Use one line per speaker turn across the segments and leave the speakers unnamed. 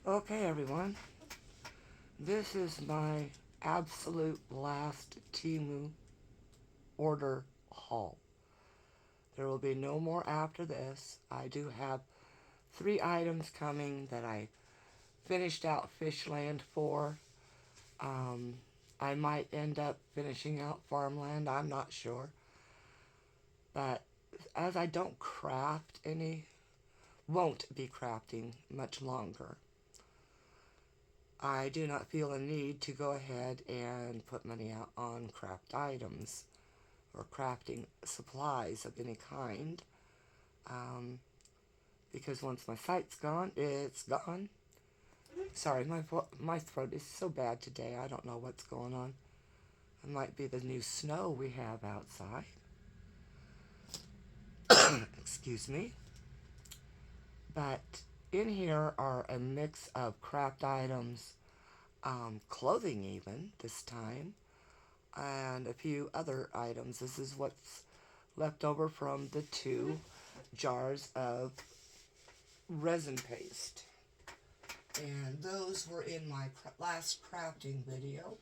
Okay, everyone, this is my absolute last Temu order haul. There will be no more after this. I do have 3 items coming that I finished out Fishland for. Um, I might end up finishing out Farmland, I'm not sure. But as I don't craft any, won't be crafting much longer, I do not feel a need to go ahead and put money out on craft items or crafting supplies of any kind. Um, because once my sight's gone, it's gone. Sorry, my throat is so bad today. I don't know what's going on. It might be the new snow we have outside. Excuse me. But in here are a mix of craft items, clothing even this time, and a few other items. This is what's left over from the 2 jars of resin paste. And those were in my last crafting video.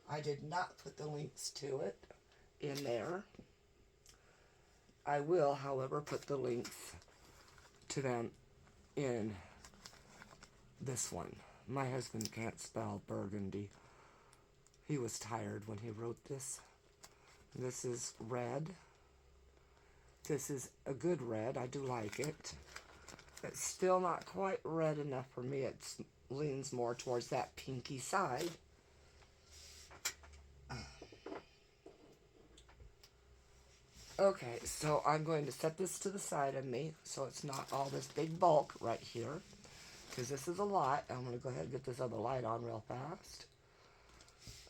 I did not put the links to it in there. I will, however, put the links to them in this one. My husband can't spell burgundy. He was tired when he wrote this. This is red. This is a good red. I do like it. It's still not quite red enough for me. It leans more towards that pinky side. Okay, so I'm going to set this to the side of me so it's not all this big bulk right here, because this is a lot. I'm going to go ahead and get this other light on real fast.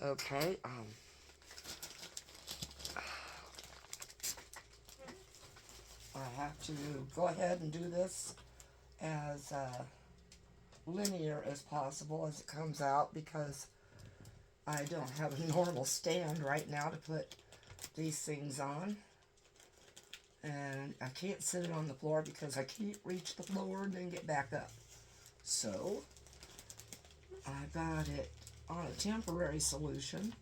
Okay, I have to go ahead and do this as linear as possible as it comes out, because I don't have a normal stand right now to put these things on. And I can't sit it on the floor because I can't reach the floor and then get back up. So, I got it on a temporary solution.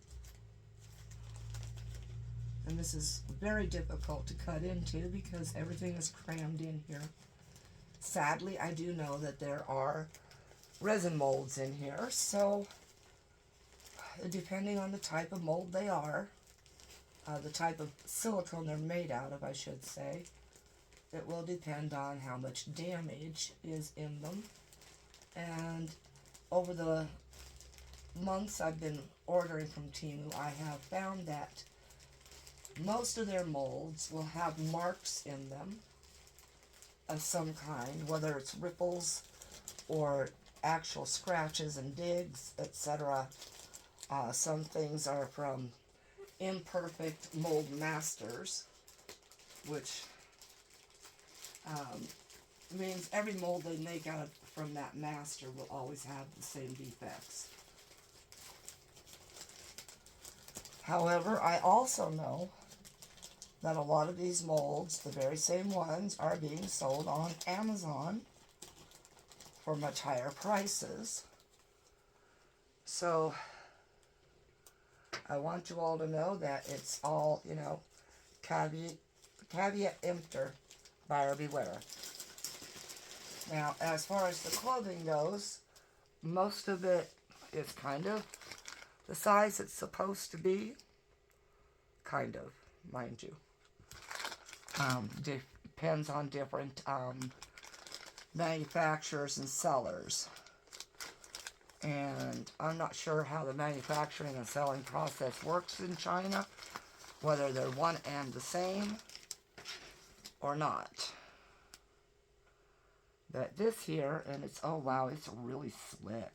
And this is very difficult to cut into because everything is crammed in here. Sadly, I do know that there are resin molds in here, so depending on the type of mold they are, the type of silicone they're made out of, I should say, it will depend on how much damage is in them. And over the months I've been ordering from Temu, I have found that most of their molds will have marks in them of some kind, whether it's ripples or actual scratches and digs, etc. Some things are from Imperfect Mold Masters, which means every mold they make out from that master will always have the same defects. However, I also know that a lot of these molds, the very same ones, are being sold on Amazon for much higher prices. So I want you all to know that it's all, caveat emptor, buyer beware. Now, as far as the clothing goes, most of it is kind of the size it's supposed to be. Kind of, mind you. Depends on different manufacturers and sellers. And I'm not sure how the manufacturing and selling process works in China, whether they're one and the same or not. But this here, and it's, oh wow, it's really slick.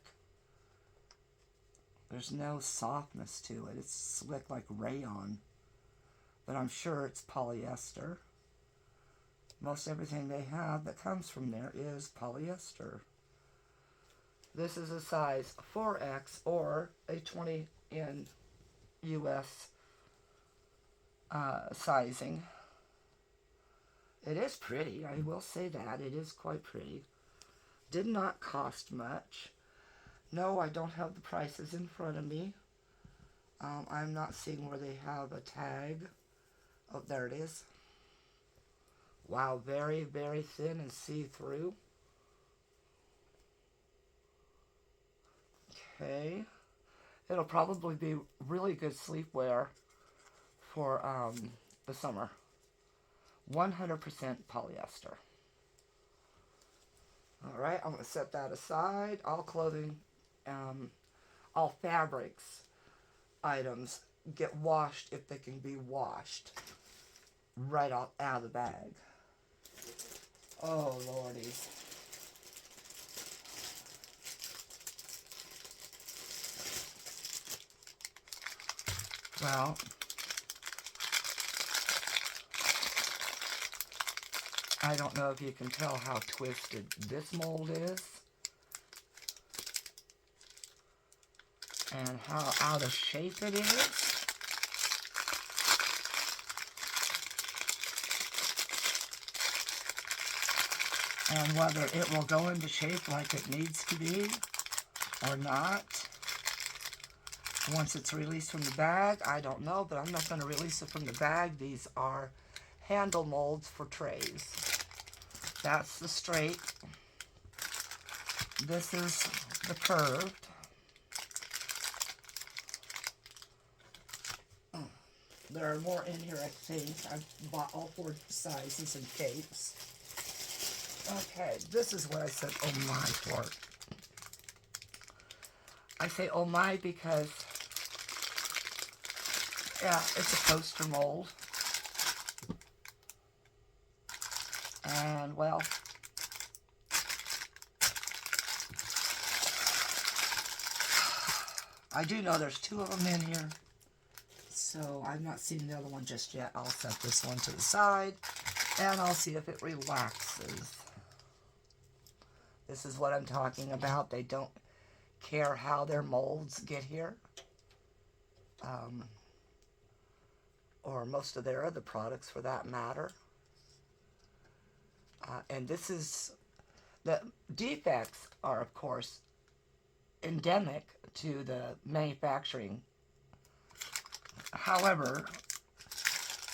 There's no softness to it. It's slick like rayon. But I'm sure it's polyester. Most everything they have that comes from there is polyester. This is a size 4X or a 20 in US sizing. It is pretty, I will say that. It is quite pretty. Did not cost much. No, I don't have the prices in front of me. I'm not seeing where they have a tag. Oh, there it is. Wow, very, very thin and see-through. Okay. It'll probably be really good sleepwear for the summer. 100% polyester. Alright, I'm going to set that aside. All clothing, all fabrics items get washed if they can be washed right out of the bag. Oh, lordy. Well, I don't know if you can tell how twisted this mold is and how out of shape it is. And whether it will go into shape like it needs to be or not. Once it's released from the bag, I don't know, but I'm not going to release it from the bag. These are handle molds for trays. That's the straight. This is the curved. There are more in here, I think. I've bought all 4 sizes in case. Okay, this is what I said, oh my, for. I say oh my because, yeah, it's a poster mold. And, well, I do know there's 2 of them in here. So I've not seen the other one just yet. I'll set this one to the side and I'll see if it relaxes. This is what I'm talking about. They don't care how their molds get here. Or most of their other products for that matter. And this is, the defects are of course endemic to the manufacturing. However,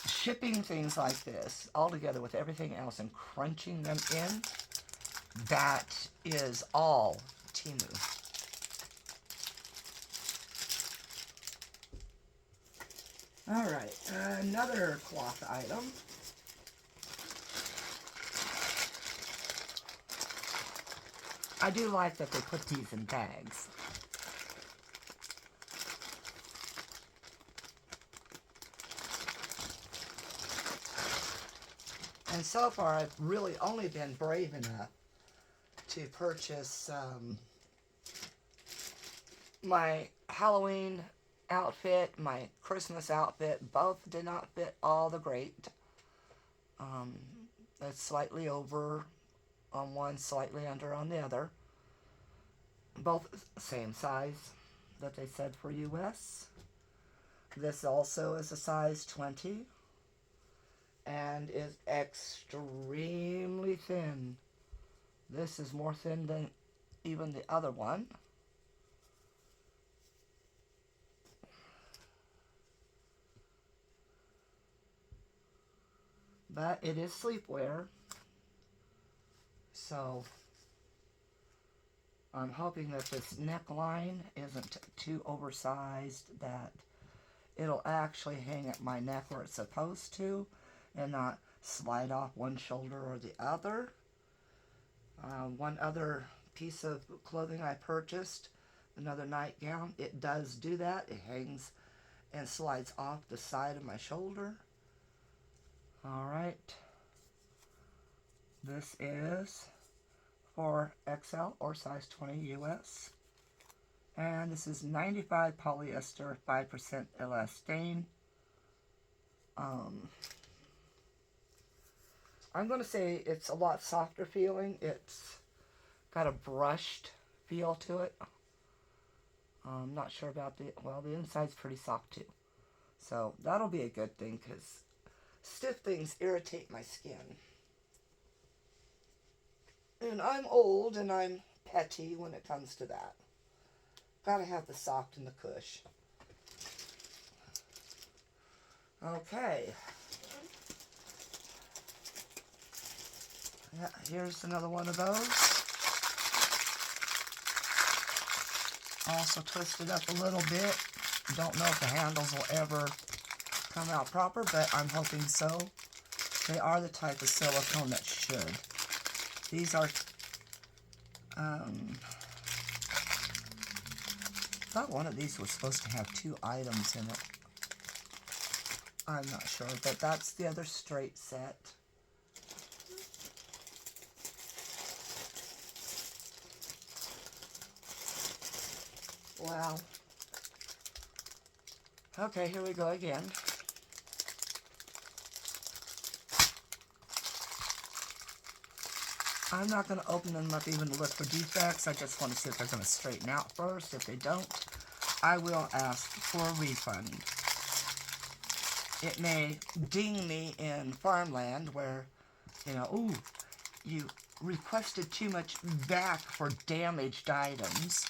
shipping things like this all together with everything else and crunching them in, that is all Temu. Alright, another cloth item. I do like that they put these in bags. And so far, I've really only been brave enough to purchase my Halloween outfit, my Christmas outfit. Both did not fit all the great. It's slightly over on one, slightly under on the other. Both same size that they said for US. This also is a size 20. And is extremely thin. This is more thin than even the other one. But it is sleepwear. So I'm hoping that this neckline isn't too oversized, that it'll actually hang at my neck where it's supposed to and not slide off one shoulder or the other. One other piece of clothing I purchased, another nightgown, it does do that. It hangs and slides off the side of my shoulder. Alright. This is for XL or size 20 US. And this is 95 polyester, 5% elastane. I'm going to say it's a lot softer feeling. It's got a brushed feel to it. I'm not sure about the, well, the inside's pretty soft too. So that'll be a good thing because stiff things irritate my skin. And I'm old and I'm petty when it comes to that. Gotta have the soft and the cush. Okay. Yeah, here's another one of those. Also twisted up a little bit. Don't know if the handles will ever come out proper, but I'm hoping so. They are the type of silicone that should. These are, I thought one of these was supposed to have 2 items in it. I'm not sure, but that's the other straight set. Wow. Okay, here we go again. I'm not going to open them up even to look for defects. I just want to see if they're going to straighten out first. If they don't, I will ask for a refund. It may ding me in farmland where, you know, ooh, you requested too much back for damaged items.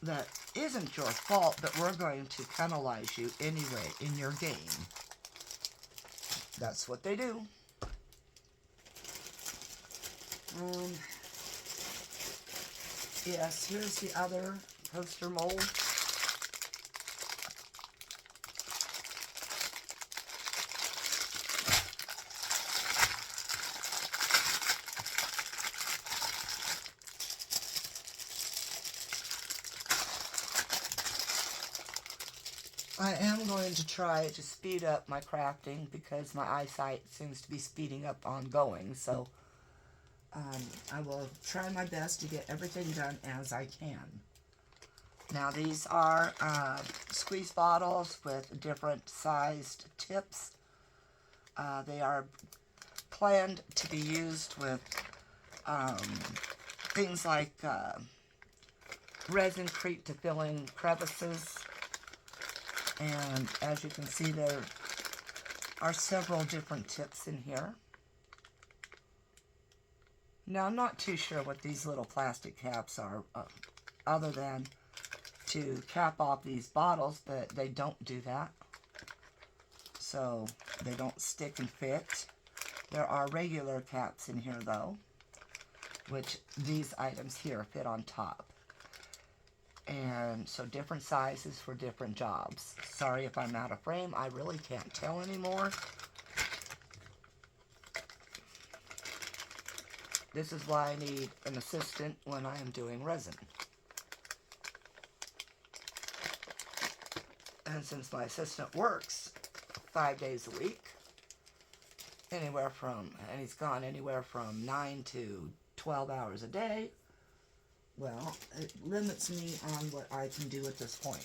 That isn't your fault, but we're going to penalize you anyway in your game. That's what they do. Yes, here's the other poster mold. I am going to try to speed up my crafting because my eyesight seems to be speeding up ongoing, so I will try my best to get everything done as I can. Now these are squeeze bottles with different sized tips. They are planned to be used with things like resin creep to fill in crevices. And as you can see, there are several different tips in here. Now, I'm not too sure what these little plastic caps are, other than to cap off these bottles, but they don't do that. So, they don't stick and fit. There are regular caps in here, though, which these items here fit on top. And so different sizes for different jobs. Sorry if I'm out of frame. I really can't tell anymore. This is why I need an assistant when I am doing resin. And since my assistant works 5 days a week, and he's gone anywhere from 9 to 12 hours a day, well, it limits me on what I can do at this point.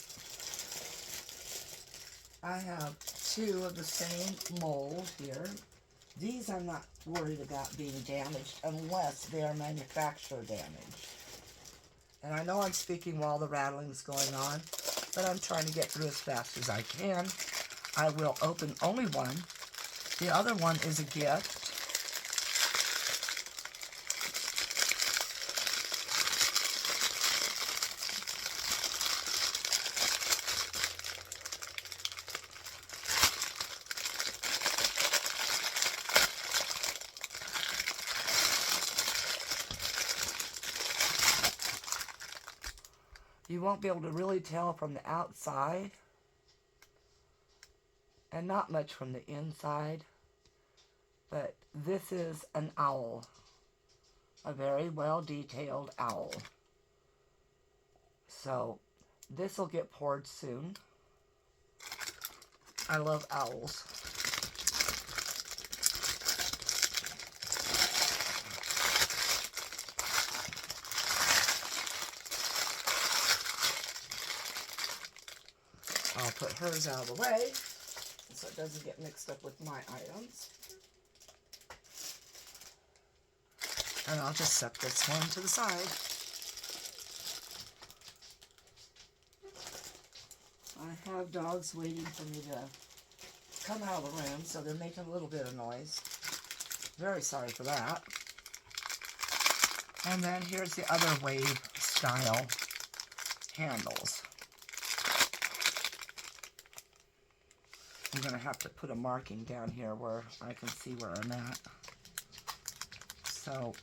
I have 2 of the same mold here. These I'm not worried about being damaged unless they are manufacturer damaged. And I know I'm speaking while the rattling's going on, but I'm trying to get through as fast as I can. I will open only one. The other one is a gift. You won't be able to really tell from the outside, and not much from the inside, but this is an owl, a very well detailed owl. So this will get poured soon. I love owls. I'll put hers out of the way so it doesn't get mixed up with my items. And I'll just set this one to the side. I have dogs waiting for me to come out of the room, so they're making a little bit of noise. Very sorry for that. And then here's the other wave style handles. I'm going to have to put a marking down here where I can see where I'm at. So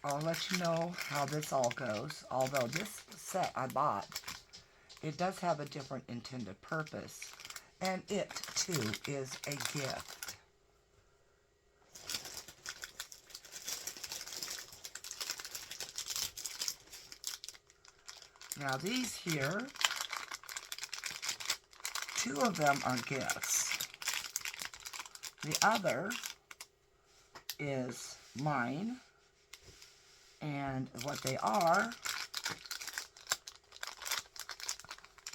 I'll let you know how this all goes. Although this set I bought, it does have a different intended purpose. And it, too, is a gift. Now these here, 2 of them are gifts. The other is mine. And what they are,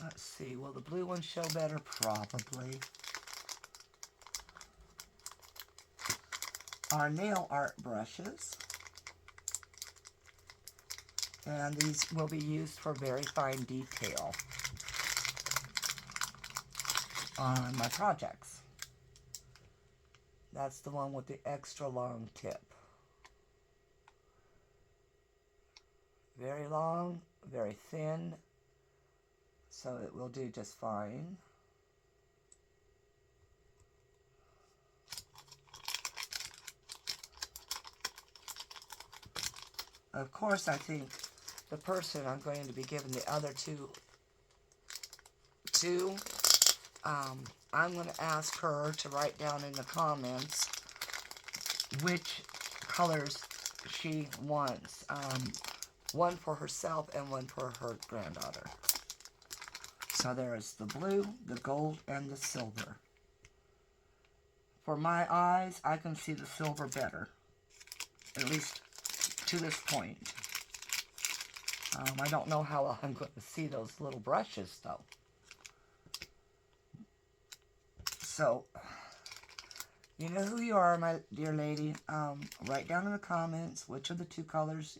let's see, will the blue one show better? Probably. Are nail art brushes. And these will be used for very fine detail on my projects. That's the one with the extra long tip. Very long, very thin, so it will do just fine. Of course, I think the person I'm going to be giving the other two to, I'm going to ask her to write down in the comments which colors she wants. One for herself and one for her granddaughter. So there is the blue, the gold, and the silver. For my eyes, I can see the silver better. At least to this point. I don't know how well I'm going to see those little brushes, though. So, you know who you are, my dear lady. Write down in the comments which of the 2 colors,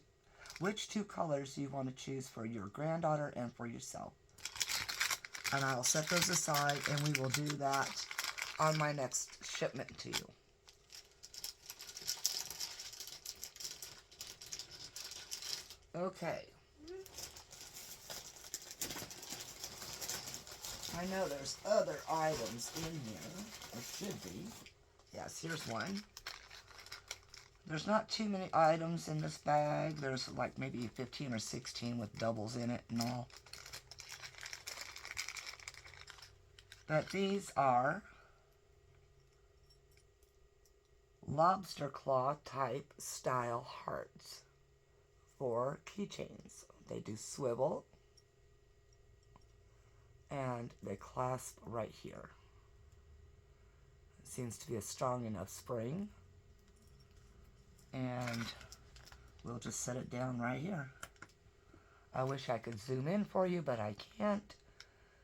which 2 colors you want to choose for your granddaughter and for yourself. And I'll set those aside, and we will do that on my next shipment to you. Okay. I know there's other items in here. There should be. Yes, here's one. There's not too many items in this bag. There's like maybe 15 or 16 with doubles in it and all. But these are lobster claw type style hearts for keychains. They do swivel and they clasp right here. It seems to be a strong enough spring. And we'll just set it down right here. I wish I could zoom in for you, but I can't.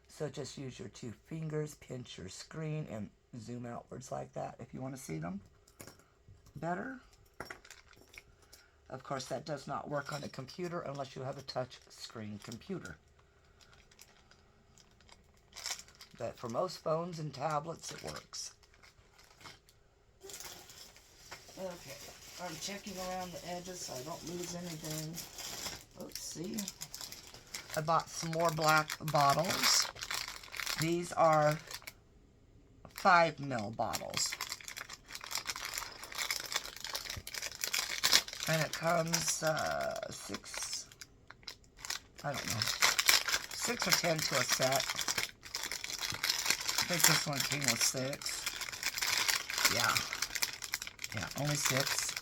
So just use your 2 fingers, pinch your screen, and zoom outwards like that if you want to see them better. Of course, that does not work on a computer unless you have a touch screen computer. But for most phones and tablets, it works. Okay, I'm checking around the edges so I don't lose anything. Let's see. I bought some more black bottles. These are 5 ml bottles. And it comes 6, I don't know, 6 or 10 to a set. I think this one came with 6. Yeah, only 6.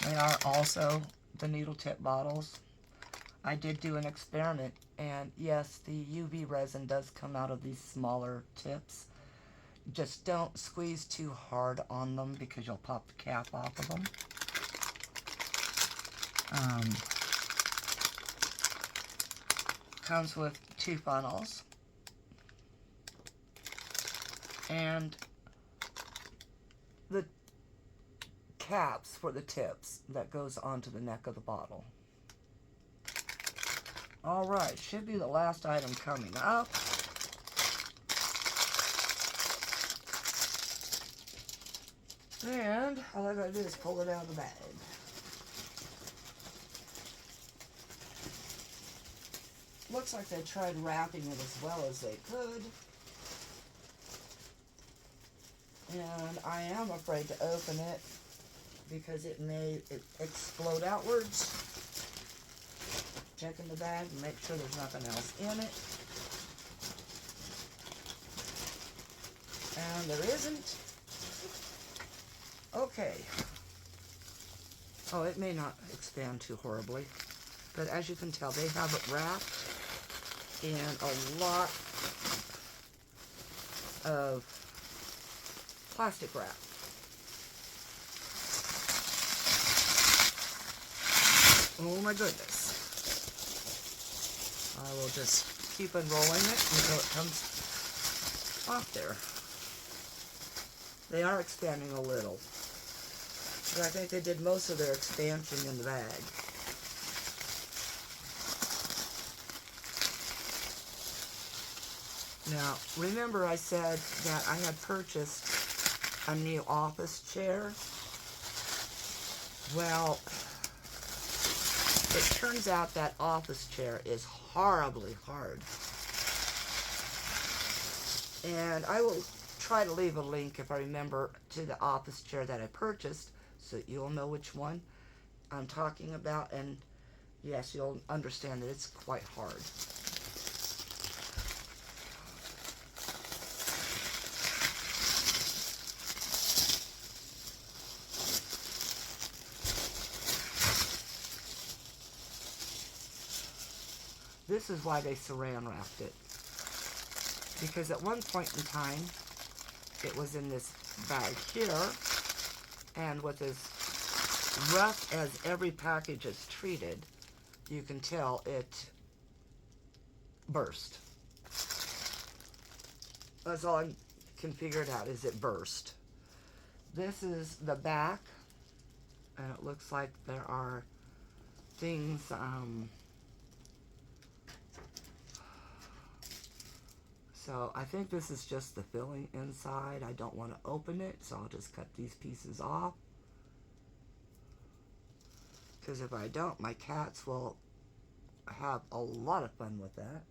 They are also the needle tip bottles. I did do an experiment, and yes, the UV resin does come out of these smaller tips. Just don't squeeze too hard on them because you'll pop the cap off of them. Comes with 2 funnels and the caps for the tips that goes onto the neck of the bottle. Alright, should be the last item coming up. And all I gotta do is pull it out of the bag. looks like they tried wrapping it as well as they could. And I am afraid to open it because it may explode outwards. Check in the bag and make sure there's nothing else in it. And there isn't. Okay. Oh, it may not expand too horribly. But as you can tell, they have it wrapped in a lot of plastic wrap. Oh my goodness. I will just keep unrolling it until it comes off there. They are expanding a little. But I think they did most of their expansion in the bag. Now, remember I said that I had purchased a new office chair? Well, it turns out that office chair is horribly hard. And I will try to leave a link, if I remember, to the office chair that I purchased, so you'll know which one I'm talking about, and yes, you'll understand that it's quite hard. This is why they saran wrapped it. Because at one point in time, it was in this bag here, and with as rough as every package is treated, you can tell it burst. That's all I can figure it out, is it burst. This is the back, and it looks like there are things, so I think this is just the filling inside. I don't want to open it, so I'll just cut these pieces off. Because if I don't, my cats will have a lot of fun with that.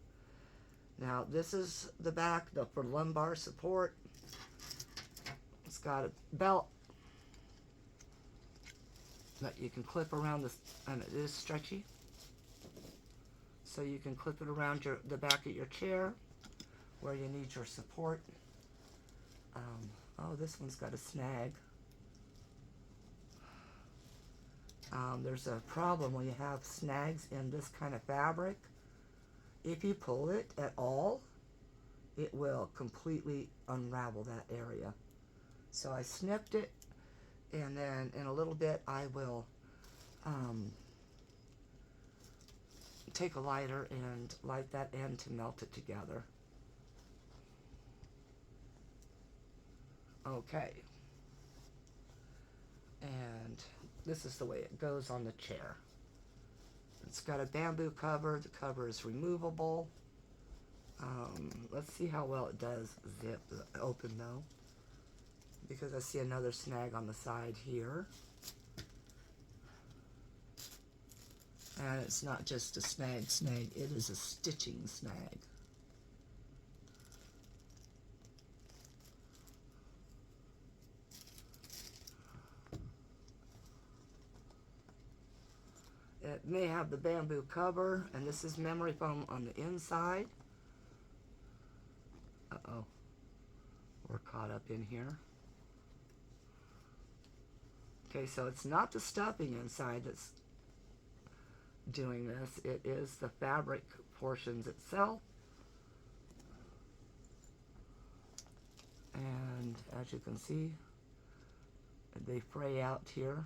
Now, this is the back for lumbar support. It's got a belt that you can clip around this, and it is stretchy. So you can clip it around the back of your chair where you need your support. Oh, this one's got a snag. There's a problem when you have snags in this kind of fabric. If you pull it at all, it will completely unravel that area. So I snipped it, and then in a little bit I will take a lighter and light that end to melt it together. Okay. And this is the way it goes on the chair. It's got a bamboo cover. The cover is removable. Let's see how well it does zip open though, because I see another snag on the side here. And it's not just a snag, it is a stitching snag. It may have the bamboo cover, and this is memory foam on the inside. Uh-oh. We're caught up in here. Okay, so it's not the stuffing inside that's doing this. It is the fabric portions itself. And as you can see, they fray out here.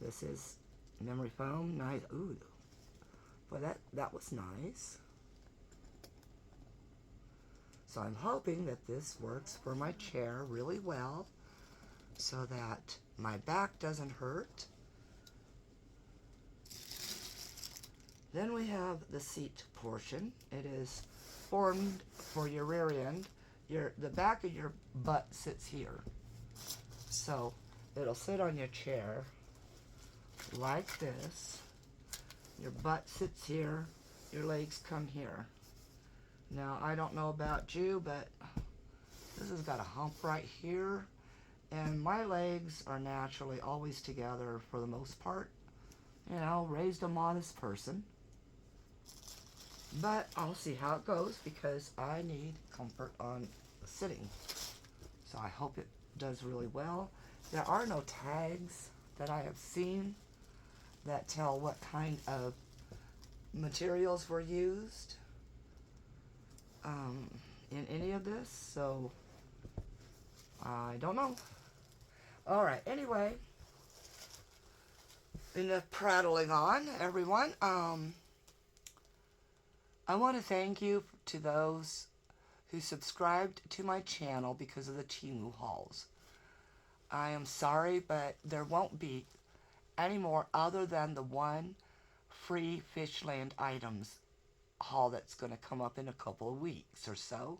This is memory foam. Nice. Ooh. Well, that was nice. So I'm hoping that this works for my chair really well, so that my back doesn't hurt. Then we have the seat portion. It is formed for your rear end. The back of your butt sits here. So it'll sit on your chair like this. Your butt sits here, your legs come here. Now, I don't know about you, but this has got a hump right here. And my legs are naturally always together for the most part. You know, raised a modest person. But I'll see how it goes because I need comfort on sitting. So I hope it does really well. There are no tags that I have seen that tell what kind of materials were used in any of this. So I don't know. Alright, anyway. Enough prattling on, everyone. I want to thank you to those who subscribed to my channel because of the Temu hauls. I am sorry, but there won't be any more other than the one free Fishland items haul that's going to come up in a couple of weeks or so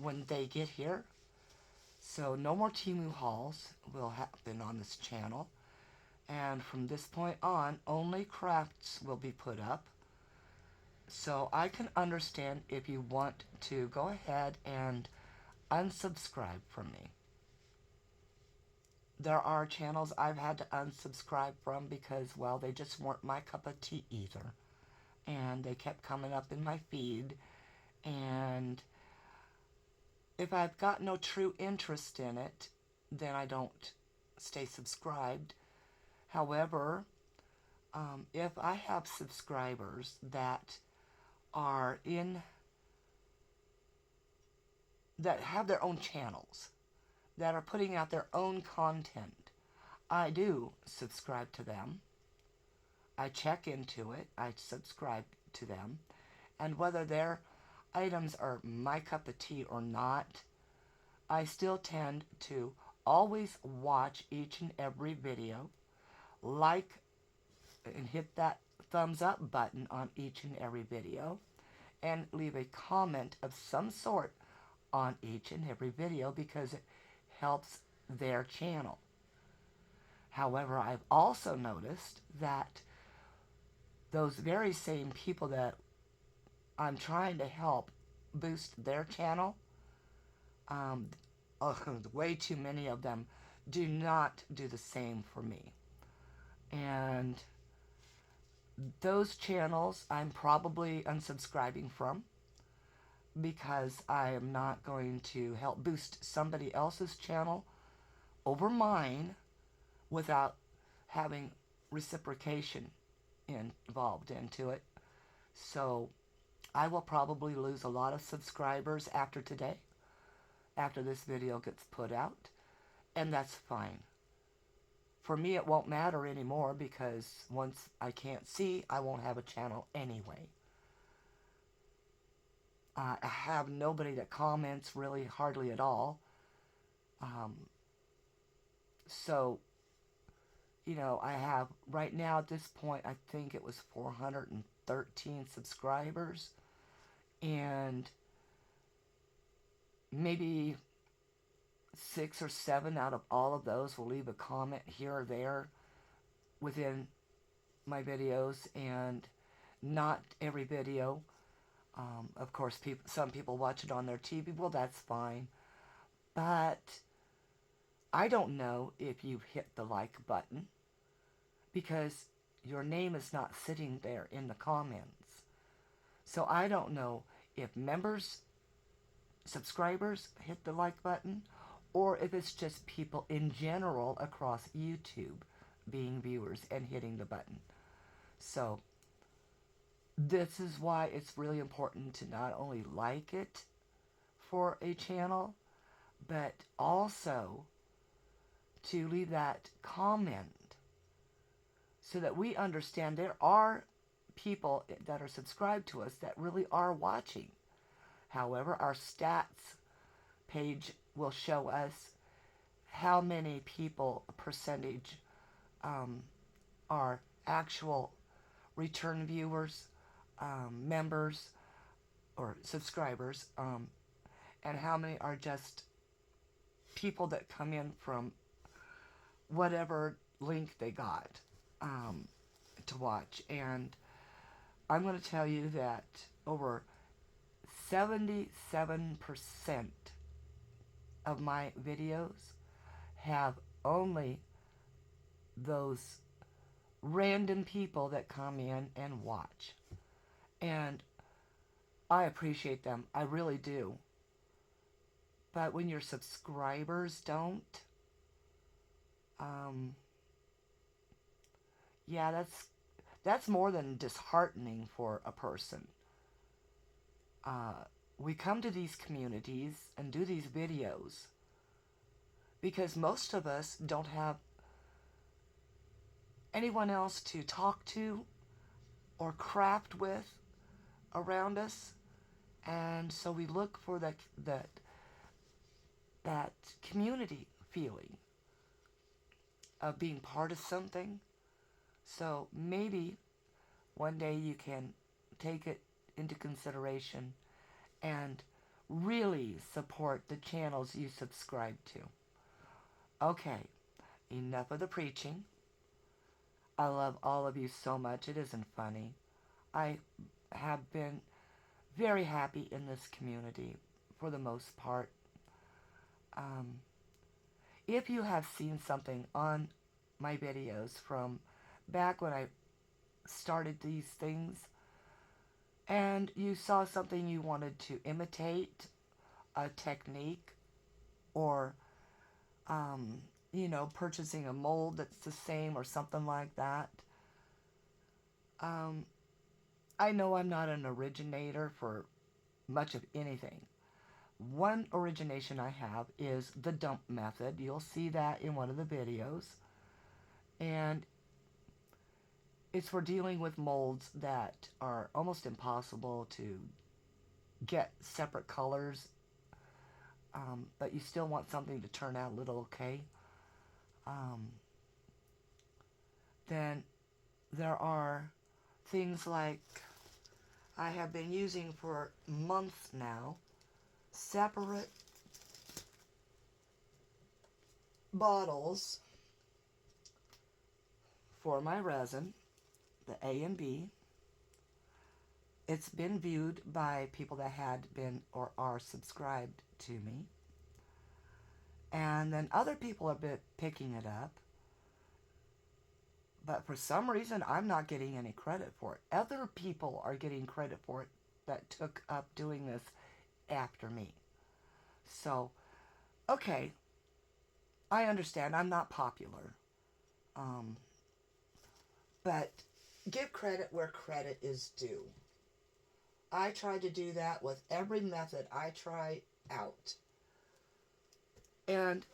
when they get here. So no more Temu hauls will happen on this channel. And from this point on, only crafts will be put up. So I can understand if you want to go ahead and unsubscribe from me. There are channels I've had to unsubscribe from because, well, they just weren't my cup of tea either. And they kept coming up in my feed. And if I've got no true interest in it, then I don't stay subscribed. However, if I have subscribers that are that have their own channels, that are putting out their own content, I do subscribe to them. I check into it. I subscribe to them. And whether their items are my cup of tea or not, I still tend to always watch each and every video, like and hit that thumbs up button on each and every video, and leave a comment of some sort on each and every video because it helps their channel. However, I've also noticed that those very same people that I'm trying to help boost their channel, way too many of them do not do the same for me. And those channels I'm probably unsubscribing from because I am not going to help boost somebody else's channel over mine without having reciprocation involved into it. So I will probably lose a lot of subscribers after today, after this video gets put out, and that's fine. For me, it won't matter anymore because once I can't see, I won't have a channel anyway. I have nobody that comments really hardly at all. So, you know, I have right now at this point, I think it was 413 subscribers. And maybe 6 or 7 out of all of those will leave a comment here or there within my videos, and not every video. Of course, some people watch it on their TV. Well, that's fine. But I don't know if you've hit the like button because your name is not sitting there in the comments. So I don't know if members, subscribers hit the like button, or if it's just people in general across YouTube being viewers and hitting the button. So this is why it's really important to not only like it for a channel, but also to leave that comment so that we understand there are people that are subscribed to us that really are watching. However, our stats page will show us how many people, percentage, are actual return viewers, members, or subscribers, and how many are just people that come in from whatever link they got to watch. And I'm going to tell you that over 77% of my videos have only those random people that come in and watch. And I appreciate them. I really do. But when your subscribers don't, yeah, that's more than disheartening for a person. We come to these communities and do these videos because most of us don't have anyone else to talk to or craft with around us, and so we look for that community feeling of being part of something. So maybe one day you can take it into consideration and really support the channels you subscribe to. Okay, enough of the preaching. I love all of you so much. It isn't funny. I have been very happy in this community for the most part. If you have seen something on my videos from back when I started these things, and you saw something you wanted to imitate, a technique, or, purchasing a mold that's the same or something like that, I know I'm not an originator for much of anything. One origination I have is the dump method. You'll see that in one of the videos. And it's for dealing with molds that are almost impossible to get separate colors, but you still want something to turn out a little okay. Then there are things like I have been using for months now, separate bottles for my resin, the A and B. It's been viewed by people that had been or are subscribed to me. And then other people have been picking it up. But for some reason, I'm not getting any credit for it. Other people are getting credit for it that took up doing this after me. So, okay, I understand I'm not popular. But give credit where credit is due. I try to do that with every method I try out. And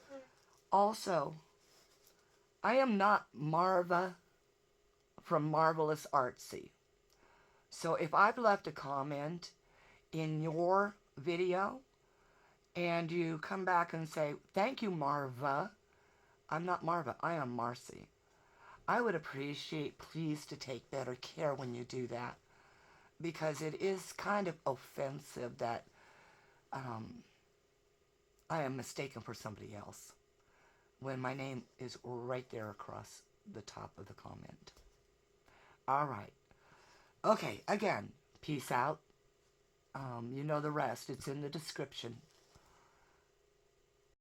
also, I am not Marva from Marvelous Artsy. So if I've left a comment in your video and you come back and say, thank you, Marva, I'm not Marva, I am Marcy. I would appreciate, please, to take better care when you do that, because it is kind of offensive that I am mistaken for somebody else when my name is right there across the top of the comment. All right. Okay, again, peace out. You know the rest. It's in the description.